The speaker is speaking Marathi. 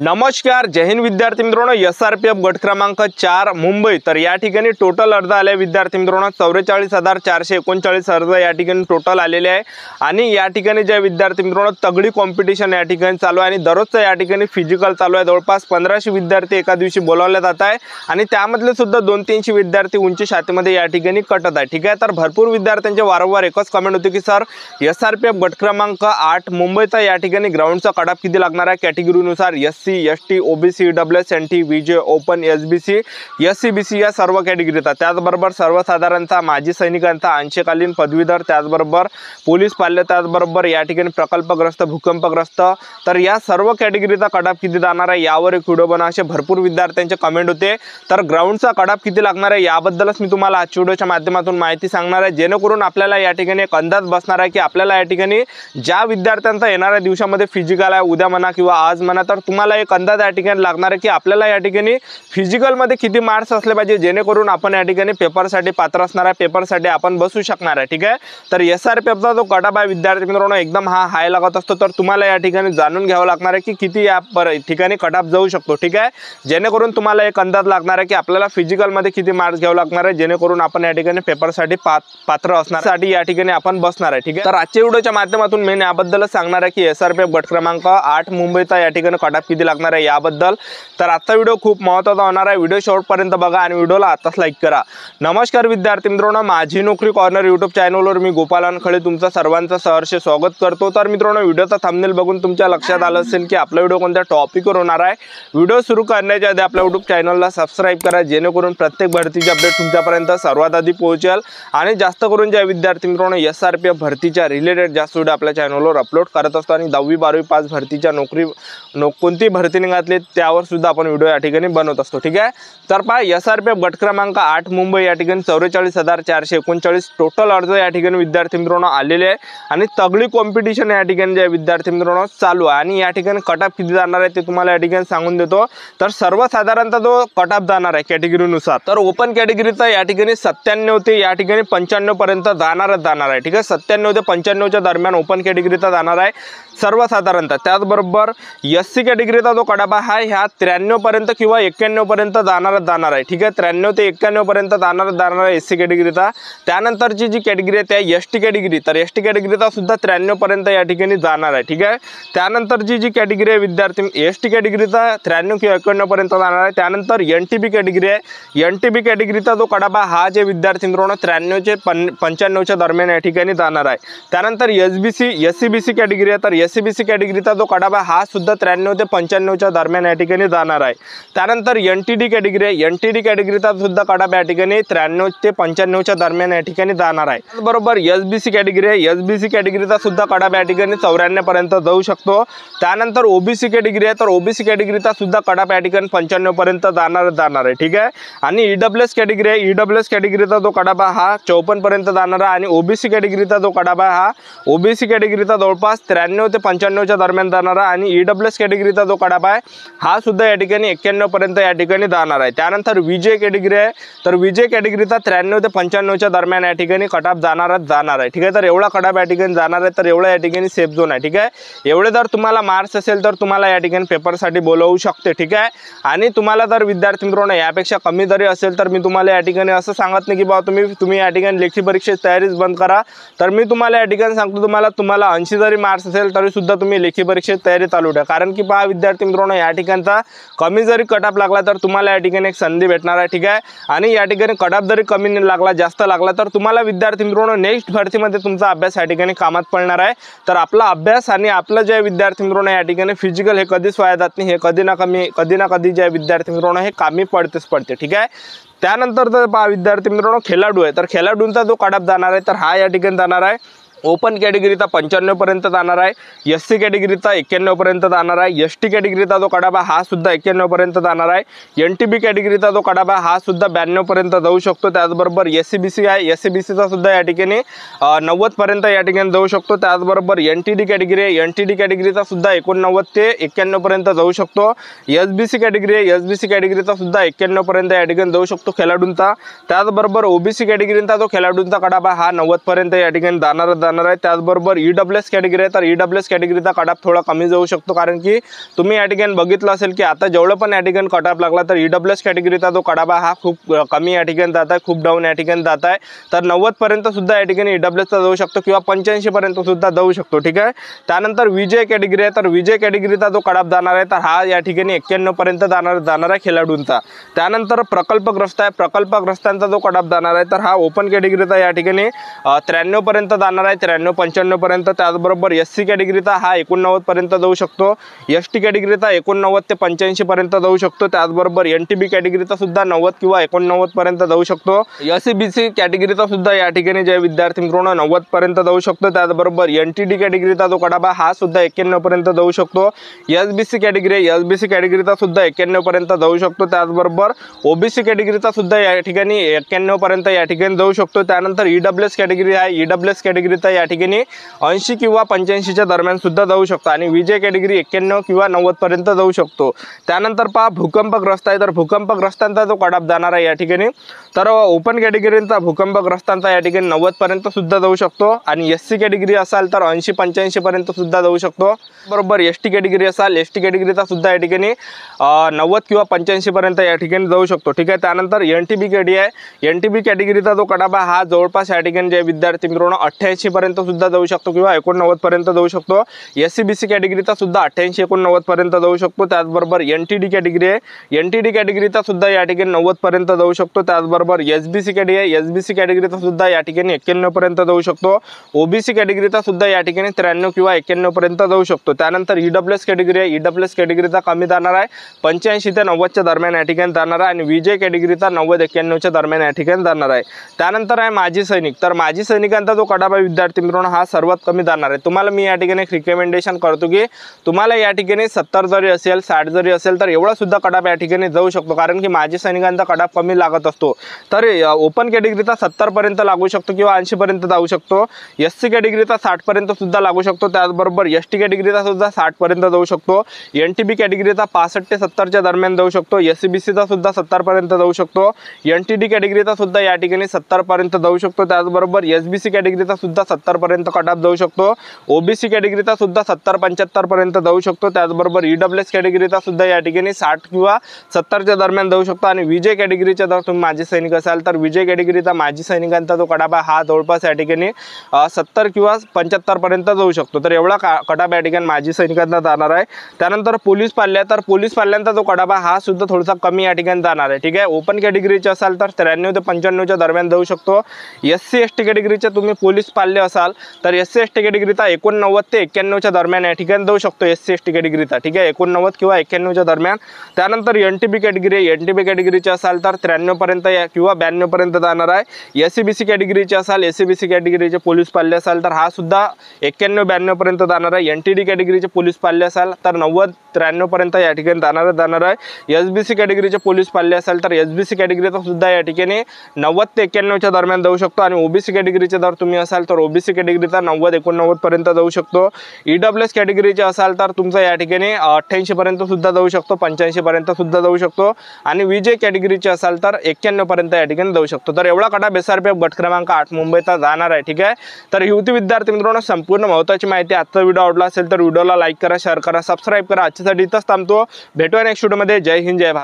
नमस्कार, जय हिंद विद्यार्थी मित्रांनो। SRPF गट क्रमांक 4 मुंबई। तर या ठिकाणी टोटल अर्ज आले विद्यार्थी मित्रांनो 44,439 अर्ज या ठिकाणी टोटल आलेले आहे। आणि या ठिकाणी जे विद्यार्थी मित्रांनो तगडी कॉम्पिटिशन या ठिकाणी चालू आहे आणि दररोजचं या ठिकाणी फिजिकल चालू आहे। जवळपास 1500 विद्यार्थी एका दिवशी बोलावले जात आहे आणि त्यामधले सुद्धा 200-300 विद्यार्थी उंची छातीमध्ये या ठिकाणी कटत आहे। ठीक आहे, तर भरपूर विद्यार्थ्यांचे वारंवार एकच कमेंट होते की सर SRPF गट क्रमांक 8 मुंबईचा या ठिकाणी ग्राउंडचा कटऑफ किती लागणार आहे कॅटेगरीनुसार, SC ST OBC EWS NT VJ open SBC SC BC या सर्व कॅटेगरीचा, त्याचबरोबर सर्वसाधारणता, माजी सैनिकांचा, अंशकालीन, पदवीधर, त्याचबरोबर पोलीस पाल्य, त्याचबरोबर या ठिकाणी प्रकल्पग्रस्त, भूकंपग्रस्त, तर या सर्व कॅटेगरीचा कटऑफ किती जाणार आहे यावर एक व्हिडिओ बनवा असे भरपूर विद्यार्थ्यांचे कमेंट होते। तर ग्राउंडचा कटऑफ किती लागणार आहे याबद्दलच मी तुम्हाला आजच्या व्हिडिओच्या माध्यमातून माहिती सांगणार आहे, जेणेकरून आपल्याला या ठिकाणी एक अंदाज बसणार आहे की आपल्याला या ठिकाणी ज्या विद्यार्थ्यांचा येणाऱ्या दिवसामध्ये फिजिकल आहे, उद्या म्हणा किंवा आज म्हणा, तर तुम्हाला एक अंदाज या ठिकाणी लागणार आहे की आपल्याला या ठिकाणी फिजिकल मध्ये किती मार्क्स असले पाहिजे, जेणेकरून आपण या ठिकाणी पेपरसाठी पात्र असणार आहे, पेपरसाठी आपण बसू शकणार आहे। ठीक आहे, तर SRPFचा जो कटऑफ आहे विद्यार्थी मित्रांनो एकदम हाय लागत असतो। तर तुम्हाला या ठिकाणी जाणून घ्यावं लागणार आहे की किती या ठिकाणी कटऑफ जाऊ शकतो। ठीक आहे, जेणेकरून तुम्हाला एक अंदाज लागणार आहे की आपल्याला फिजिकल मध्ये किती मार्क्स घ्यावं लागणार आहे, जेणेकरून आपण या ठिकाणी पेपरसाठी पात्र असण्यासाठी या ठिकाणी आपण बसणार आहे। ठीक आहे, तर आजच्या व्हिडिओच्या माध्यमातून मी याबद्दल सांगणार आहे की SRPF गट क्रमांक 8 मुंबईचा या ठिकाणी कटऑफ किती लागणार आहे याबद्दल। तर आजचा व्हिडिओ खूप महत्त्वाचा होणार आहे, व्हिडिओ शेवटपर्यंत बघा आणि व्हिडिओला आताच लाईक करा। नमस्कार विद्यार्थी मित्रांनो, माझी नोकरी कॉर्नर यूट्यूब चॅनलवर मी गोपाल अनखळे तुमचं सर्वांचं सहर्ष स्वागत करतो। तर मित्रांनो, व्हिडिओचा थंबनेल बघून तुमच्या लक्षात आलं असेल की आपला व्हिडिओ कोणत्या टॉपिकवर होणार आहे। व्हिडिओ सुरू करण्याच्या आधी आपल्या यूट्यूब चॅनलला सबस्क्राइब करा, जेणेकरून प्रत्येक भरतीची अपडेट तुमच्यापर्यंत सर्वात आधी पोहोचेल। आणि जास्त करून ज्या विद्यार्थी मित्रांनो SRPF भरतीच्या रिलेटेड जास्त व्हिडिओ आपल्या चॅनलवर अपलोड करत असतो आणि 10वी 12वी पास भरतीच्या कोणती भरती निघाली त्यावर सुद्धा आपण व्हिडिओ या ठिकाणी बनवत असतो। ठीक आहे, तर पहा SRPF गट क्रमांक 8 मुंबई या ठिकाणी 44,439 टोटल अर्ज या ठिकाणी विद्यार्थी मित्रांनो आलेले आहे आणि तगडी कॉम्पिटिशन या ठिकाणी जे विद्यार्थी मित्रांनो चालू आहे। आणि या ठिकाणी कटऑफ किती जाणार आहे ते तुम्हाला या ठिकाणी सांगून देतो। तर सर्वसाधारणतः जो कटऑफ जाणार आहे कॅटेगरीनुसार, तर ओपन कॅटेगरीचा या ठिकाणी 97 ते या ठिकाणी 95 पर्यंत जाणार आहे। ठीक आहे, 97 ते 95च्या दरम्यान ओपन कॅटेगरीचा जाणार आहे सर्वसाधारणतः। त्याचबरोबर SC कॅटेगरीचा जो कटऑफ आहे ह्या 93 पर्यंत किंवा 91 पर्यंत जाणार आहे। ठीक आहे, 93 ते 91 पर्यंत जाणार आहे SC कॅटेगरीचा। त्यानंतरची जी कॅटेगरी आहे त्या ST कॅटेगरी, तर ST कॅटेगरीचा सुद्धा 93 पर्यंत या ठिकाणी जाणार आहे। ठीक आहे, त्यानंतरची जी कॅटेगरी आहे विद्यार्थी ST कॅटेगरीचा 93 किंवा 91 पर्यंत जाणार आहे। त्यानंतर NTB कॅटेगरी आहे, NTB कॅटेगरीचा जो कटऑफ हा जे विद्यार्थी मित्रांनो 93 ते 95च्या दरम्यान या ठिकाणी जाणार आहे। त्यानंतर SCBC कॅटेगरी आहे, तर SCBC कॅटेगरीचा जो कटऑफ हा सुद्धा 93 ते 95च्या दरम्यान या ठिकाणी जाणार आहे। त्यानंतर NTD कॅटेगरी आहे, NTD कॅटेगरीचा सुद्धा कटऑफ या ठिकाणी 93 ते 95च्या दरम्यान या ठिकाणी जाणार आहे। त्याचबरोबर SBC कॅटेगरी आहे, SBC कॅटेगरीचा सुद्धा कटऑफ या ठिकाणी 94 पर्यंत जाऊ शकतो। त्यानंतर OBC कॅटेगरी आहे, तर OBC कॅटेगरीचा सुद्धा कटऑफ या ठिकाणी 95 पर्यंत जाणार आहे। ठीक आहे, आणि EWS कॅटेगरी आहे, EWS कॅटेगरीचा जो कटऑफ हा 54 पर्यंत जाणार आहे आणि OBC कॅटेगरीचा जो कटऑफ हा OBC कॅटेगरीचा जवळपास 93 ते 95च्या दरम्यान जाणार आहे आणि EWS कॅटेगरीचा जो कटऑफ आहे हा सुद्धा या ठिकाणी 91 पर्यंत या ठिकाणी जाणार आहे। त्यानंतर VJ कॅटेगरी आहे, तर VJ कॅटेगरीचा 93 ते 95च्या दरम्यान या ठिकाणी कटऑफ जाणार आहे। ठीक आहे, तर एवढा कटऑफ या ठिकाणी जाणार आहे, तर एवढा या ठिकाणी सेफ झोन आहे। ठीक आहे, एवढे जर तुम्हाला मार्क्स असेल तर तुम्हाला या ठिकाणी पेपरसाठी बोलवू शकते। ठीक आहे, आणि तुम्हाला जर विद्यार्थी मित्रांनो यापेक्षा कमी जरी असेल तर मी तुम्हाला या ठिकाणी असं सांगत नाही की बाबा तुम्ही या ठिकाणी लेखी परीक्षेची तयारीच बंद करा। तर मी तुम्हाला या ठिकाणी सांगतो तुम्हाला 80 जरी मार्क्स असेल तरी सुद्धा तुम्ही लेखी परीक्षेची तयारी चालू ठेवा, कारण की पहा विद्यार्थी मित्रांनो या ठिकाणचा कमी जरी कटऑफ लागला तर तुम्हाला या ठिकाणी एक संधी भेटणार आहे। ठीक आहे, आणि या ठिकाणी कटऑफ जरी कमी नाही लागला, जास्त लागला, तर तुम्हाला विद्यार्थी मित्रांनो नेक्स्ट भरतीमध्ये तुमचा अभ्यास या ठिकाणी कामात पडणार आहे। तर आपला अभ्यास आणि आपलं जे विद्यार्थी मित्रांनो या ठिकाणी फिजिकल हे कधीच वाया जात नाही, हे कधी ना कधी जे विद्यार्थी मित्रांनो हे कामी पडते। ठीक आहे, त्यानंतर जर पहा विद्यार्थी मित्रांनो खेळाडू आहे, तर खेळाडूंचा जो कटऑफ जाणार आहे तर हा या ठिकाणी जाणार आहे ओपन कॅटेगरीचा 95 पर्यंत जाणार आहे, SC कॅटेगरीचा 91 पर्यंत जाणार आहे, ST कॅटेगरीचा जो कटऑफ हा सुद्धा 91 पर्यंत जाणार आहे, NTB कॅटेगरीचा जो कटऑफ हा सुद्धा 92 पर्यंत जाऊ शकतो। त्याचबरोबर SCBC आहे, SCBCचा सुद्धा या ठिकाणी 90 पर्यंत या ठिकाणी जाऊ शकतो। त्याचबरोबर NTD कॅटेगरी आहे, NTD कॅटेगरीचा सुद्धा 89 ते 91 पर्यंत जाऊ शकतो। SBC कॅटेगरी आहे, SBC कॅटेगरीचा सुद्धा 91 पर्यंत या ठिकाणी जाऊ शकतो खेळाडूंचा। त्याचबरोबर OBC कॅटेगरीचा जो खेळाडूंचा कटऑफ हा 90 पर्यंत या ठिकाणी जाणार जाणार आहे। त्याचबरोबर EWS कॅटेगरी आहे तर EWS कॅटेगरीचा कट ऑफ थोडा कमी जाऊ शकतो, कारण की तुम्ही या ठिकाणी बघितलं असेल की आता जेवढं पण या ठिकाणी कट ऑफ लागला तर EWS कॅटेगरीचा जो कट ऑफ हा खूप कमी या ठिकाणी जात आहे, खूप डाऊन या ठिकाणी जात आहे। तर 90 पर्यंत सुद्धा या ठिकाणी EWSचा जाऊ शकतो किंवा 85 पर्यंत सुद्धा जाऊ शकतो, ठीक आहे। त्यानंतर विजय कॅटेगरी आहे तर विजय कॅटेगरीचा जो कट ऑफ जाणार आहे तर हा या ठिकाणी 91 पर्यंत जाणार आहे खेळाडूंचा। त्यानंतर प्रकल्पग्रस्त आहे, प्रकल्पग्रस्तांचा जो कट ऑफ जाणार आहे तर हा ओपन कॅटेगरीचा या ठिकाणी 93 पर्यंत जाणार आहे, 93-95 पर्यंत। त्याचबरोबर SC कॅटेगरीचा हा 89 पर्यंत जाऊ शकतो, ST कॅटेगरीचा 89 ते 85 पर्यंत जाऊ शकतो। त्याचबरोबर NTB कॅटेगरीचा सुद्धा 90 किंवा 89 पर्यंत जाऊ शकतो। SCBC कॅटेगरीचा सुद्धा या ठिकाणी जे विद्यार्थी मित्रांनो 90 पर्यंत जाऊ शकतो। त्याचबरोबर NTD कॅटेगरीचा जो कट ऑफ हा सुद्धा 91 पर्यंत जाऊ शकतो। SBC कॅटेगरी SBC कॅटेगरीचा सुद्धा 91 पर्यंत जाऊ शकतो। त्याचबरोबर OBC कॅटेगरीचा सुद्धा या ठिकाणी 91 पर्यंत या ठिकाणी जाऊ शकतो। त्यानंतर EWS कॅटेगरी आहे, EWS कॅटेगरीचा या ठिकाणी 80 किंवा 85 च्या दरम्यान सुद्धा जाऊ शकतो आणि विजय कॅटेगरी 91 किंवा 90 पर्यंत जाऊ शकतो। त्यानंतर पहा भूकंपग्रस्त आहे तर भूकंपग्रस्तांचा जो कट ऑफ जाणार आहे या ठिकाणी तर ओपन कॅटेगरीचा भूकंपग्रस्तांचा या ठिकाणी 90 पर्यंत सुद्धा जाऊ शकतो आणि SC कॅटेगरी असाल तर 80-85 पर्यंत सुद्धा जाऊ शकतो। बरोबर ST कॅटेगरी असाल ST कॅटेगरीचा सुद्धा या ठिकाणी 90 किंवा 85 पर्यंत या ठिकाणी जाऊ शकतो, ठीक आहे। त्यानंतर NTB कॅटेगरी आहे, NTB कॅटेगरीचा जो कट ऑफ हा जवळपास या ठिकाणी जे विद्यार्थी मित्रांनो 88 पर्यंत सुद्धा जाऊ शकतो किंवा 89 पर्यंत जाऊ शकतो। SCBC कॅटेगरीचा सुद्धा 88-89 पर्यंत जाऊ शकतो। त्याचबरोबर NTD कॅटेगरी आहे, NTD कॅटेगरीचा सुद्धा या ठिकाणी 90 पर्यंत जाऊ शकतो। त्याचबरोबर SBC कॅटेगरी आहे, SBC कॅटेगरीचा सुद्धा या ठिकाणी 91 पर्यंत जाऊ शकतो। OBC कॅटेगरीचा सुद्धा या ठिकाणी 93 किंवा 91 पर्यंत जाऊ शकतो। त्यानंतर EWS कॅटेगरी आहे, EWS कॅटेगरीचा कमी जाणार आहे, 85 ते 90 च्या दरम्यान या ठिकाणी जाणार आहे आणि विजय कॅटेगरीचा 90-91 च्या दरम्यान या ठिकाणी जाणार आहे। त्यानंतर आहे माजी सैनिक तर माजी सैनिकांचा जो कट ऑफ आहे विद्यार्थी मित्रांनो हा सर्वात कमी जाणार आहे। तुम्हाला मी या ठिकाणी एक रिकमेंडेशन करतो की तुम्हाला या ठिकाणी 70 जरी असेल 60 जरी असेल तर एवढा सुद्धा कट ऑफ या ठिकाणी जाऊ शकतो, कारण की माजी सैनिकांचा कट ऑफ कमी लागत असतो। तर ओपन कॅटेगरीचा 70 पर्यंत लागू शकतो किंवा 80 पर्यंत जाऊ शकतो। SC कॅटेगरीचा 60 पर्यंत सुद्धा लागू शकतो। त्याचबरोबर ST कॅटेगरीचा सुद्धा 60 पर्यंत जाऊ शकतो। NTB कॅटेगरीचा 65 ते 70 च्या दरम्यान जाऊ शकतो। SCBCचा सुद्धा 70 पर्यंत जाऊ शकतो। NTD कॅटेगरीचा सुद्धा या ठिकाणी 70 पर्यंत जाऊ शकतो। त्याचबरोबर SBC कॅटेगरीचा सुद्धा 70 पर्यंत कट ऑफ जाऊ शकतो। OBC कॅटेगरीचा सुद्धा 70-75 पर्यंत जाऊ शकतो। त्याचबरोबर EWS कॅटेगरीचा सुद्धा या ठिकाणी 60 किंवा 70 च्या दरम्यान जाऊ शकतो आणि विजय कॅटेगरीचा जर तुम्ही माजी सैनिक असाल तर विजय कॅटेगरीचा माजी सैनिकांचा जो कट ऑफ हा जवळपास या ठिकाणी 70 किंवा 75 पर्यंत जाऊ शकतो। तर एवढा कट ऑफ या ठिकाणी माजी सैनिकांना जाणार आहे। त्यानंतर पोलीस पाल्य तर पोलीस पाल्यांचा जो कट ऑफ हा सुद्धा थोडासा कमी या ठिकाणी जाणार आहे, ठीक आहे। ओपन कॅटेगरीचे असाल तर 93 ते 95 च्या दरम्यान जाऊ शकतो। SC ST कॅटेगरीचे तुम्ही पोलीस पाल्य असाल तर SC ST कॅटेगरीचा 89 ते 91 च्या दरम्यान या ठिकाणी जाऊ शकतो SC ST कॅटेगरीचा, ठीक आहे, 89 किंवा 91 च्या दरम्यान। त्यानंतर NTB कॅटेगरी NTB कॅटेगरीचे असाल तर 93 पर्यंत किंवा 92 पर्यंत जाणार आहे। SCBC कॅटेगरीचे असाल SCBC कॅटेगरीचे पोलीस पाल्य असाल तर हा सुद्धा 91-92 पर्यंत जाणार आहे। NTD कॅटेगरीचे पोलीस पाल्य असाल तर 90-93 पर्यंत या ठिकाणी जाणार आहे। SBC कॅटेगरीचे पोलीस पाल्य असाल तर SBC कॅटेगरीचा सुद्धा या ठिकाणी 90 ते 91 च्या दरम्यान जाऊ शकतो आणि OBC कॅटेगरीचे जर तुम्ही असाल तर OBC कॅटेगरीचा 90-89 पर्यंत जाऊ शकतो। EWS कॅटेगरीचे असाल तर तुमचा या ठिकाणी 88 पर्यंत सुद्धा जाऊ शकतो, 85 पर्यंत सुद्धा जाऊ शकतो आणि विजय कॅटेगरीचे असाल तर 91 पर्यंत या ठिकाणी जाऊ शकतो। तर एवढा कट ऑफ SRPF गट क्रमांक 8 मुंबईचा जाणार आहे, ठीक आहे। तर युवती विद्यार्थी मित्रांनो संपूर्ण महत्त्वाची माहिती आजचा व्हिडिओ आवडला असेल तर व्हिडिओला लाईक करा, शेअर करा, सबस्क्राइब करा। आजच्यासाठी इथंच थांबतो, भेटूया नेक्स्ट व्हिडिओमध्ये। जय हिंद जय भारत।